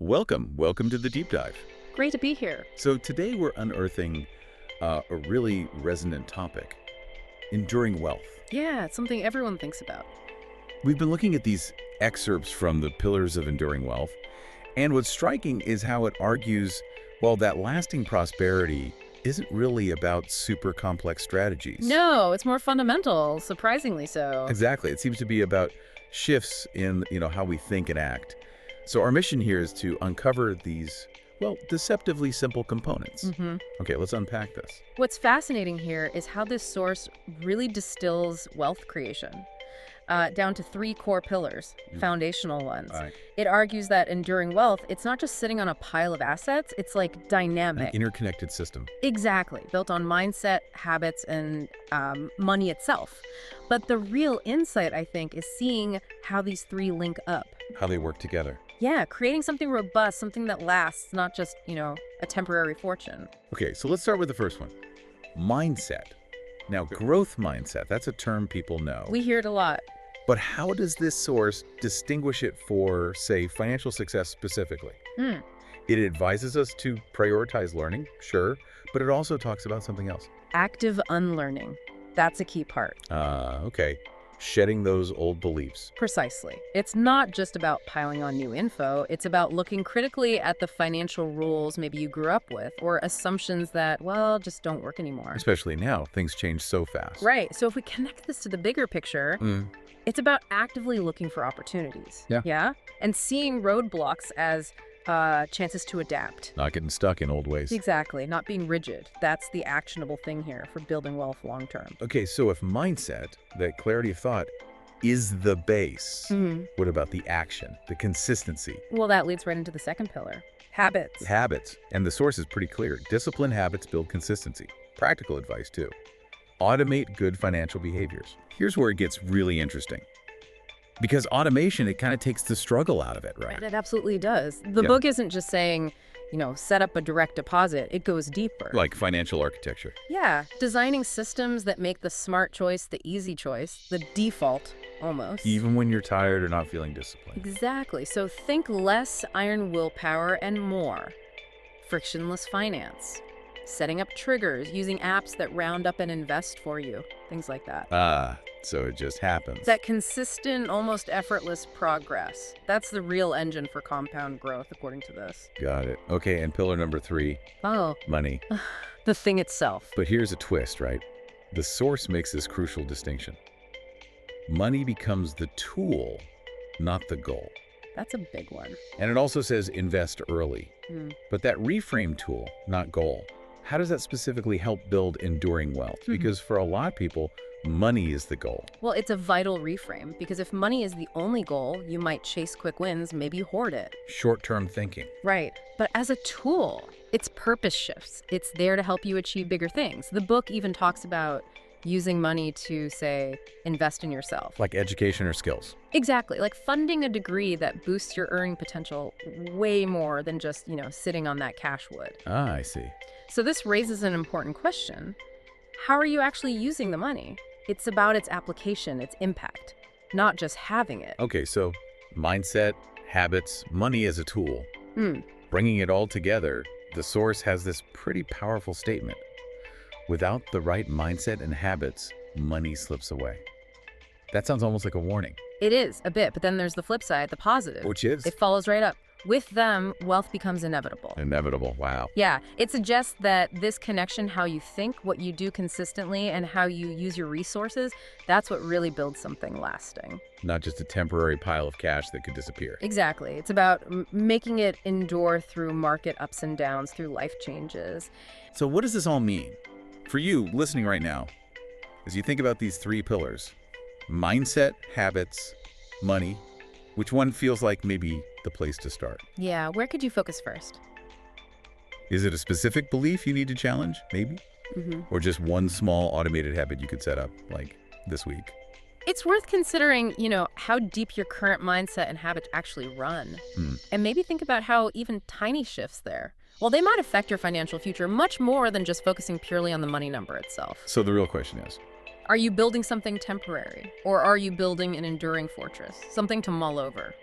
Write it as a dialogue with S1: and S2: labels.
S1: Welcome to the deep dive.
S2: Great to be here.
S1: So today we're unearthing a really resonant topic, enduring wealth.
S2: Yeah, it's something everyone thinks about.
S1: We've been looking at these excerpts from the Pillars of Enduring Wealth, and what's striking is how it argues, well, that lasting prosperity isn't really about super complex strategies.
S2: No, it's more fundamental, surprisingly so.
S1: Exactly. It seems to be about shifts in, how we think and act. So our mission here is to uncover these, well, deceptively simple components. Okay, let's unpack this.
S2: What's fascinating here is how this source really distills wealth creation down to three core pillars, foundational ones.
S1: All right.
S2: It argues that enduring wealth, it's not just sitting on a pile of assets, it's like
S1: An
S2: dynamic.
S1: interconnected system.
S2: Exactly, built on mindset, habits, and money itself. But the real insight, I think, is seeing how these three link up.
S1: How they work together.
S2: Yeah, creating something robust, something that lasts, not just, a temporary fortune.
S1: Okay, so let's start with the first one. Mindset. Now, growth mindset, that's a term people know.
S2: We hear it a lot.
S1: But how does this source distinguish it for, say, financial success specifically? It advises us to prioritize learning, sure, but it also talks about something else.
S2: Active unlearning. That's a key part.
S1: Okay. Shedding those old beliefs.
S2: Precisely. It's not just about piling on new info. It's about looking critically at the financial rules maybe you grew up with or assumptions that, well, just don't work anymore.
S1: Especially now, things change so fast.
S2: Right. So if we connect this to the bigger picture, it's about actively looking for opportunities.
S1: Yeah.
S2: And seeing roadblocks as chances to adapt.
S1: Not getting stuck in old ways.
S2: Exactly. Not being rigid. That's the actionable thing here for building wealth long term.
S1: Okay, so if mindset, that clarity of thought, is the base, what about the action, the consistency?
S2: Well, that leads right into the second pillar, habits.
S1: Habits. And the source is pretty clear. Disciplined habits build consistency. Practical advice, too. Automate good financial behaviors. Here's where it gets really interesting. Because automation, it kind of takes the struggle out of it, right?
S2: It absolutely does. The book isn't just saying, set up a direct deposit. It goes deeper.
S1: Like financial architecture.
S2: Yeah, designing systems that make the smart choice the easy choice, the default, almost.
S1: Even when you're tired or not feeling disciplined.
S2: Exactly. So think less iron willpower and more frictionless finance. Setting up triggers, using apps that round up and invest for you, things like that.
S1: So it just happens.
S2: That consistent, almost effortless progress. That's the real engine for compound growth, according to this.
S1: Got it. Okay, and pillar number 3, money.
S2: The thing itself.
S1: But here's a twist, right? The source makes this crucial distinction. Money becomes the tool, not the goal.
S2: That's a big one.
S1: And it also says invest early. But that reframe tool, not goal, how does that specifically help build enduring wealth? Because for a lot of people, money is the goal.
S2: Well, it's a vital reframe because if money is the only goal, you might chase quick wins, maybe hoard it.
S1: Short-term thinking.
S2: Right. But as a tool, its purpose shifts. It's there to help you achieve bigger things. The book even talks about using money to, say, invest in yourself.
S1: Like education or skills.
S2: Exactly. Like funding a degree that boosts your earning potential way more than just, sitting on that cash would.
S1: I see.
S2: So this raises an important question. How are you actually using the money? It's about its application, its impact, not just having it.
S1: Okay, so mindset, habits, money as a tool. Bringing it all together, the source has this pretty powerful statement. Without the right mindset and habits, money slips away. That sounds almost like a warning.
S2: It is, a bit, but then there's the flip side, the positive.
S1: Which is?
S2: It follows right up. With them, wealth becomes inevitable.
S1: Inevitable, wow.
S2: Yeah, it suggests that this connection, how you think, what you do consistently, and how you use your resources, that's what really builds something lasting.
S1: Not just a temporary pile of cash that could disappear.
S2: Exactly. It's about making it endure through market ups and downs, through life changes.
S1: So what does this all mean? For you, listening right now, as you think about these 3 pillars, mindset, habits, money, which one feels like maybe the place to start?
S2: Yeah, where could you focus first?
S1: Is it a specific belief you need to challenge, maybe? Or just one small automated habit you could set up, like this week?
S2: It's worth considering, how deep your current mindset and habits actually run. And maybe think about how even tiny shifts there, well, they might affect your financial future much more than just focusing purely on the money number itself.
S1: So the real question is,
S2: are you building something temporary? Or are you building an enduring fortress, something to mull over?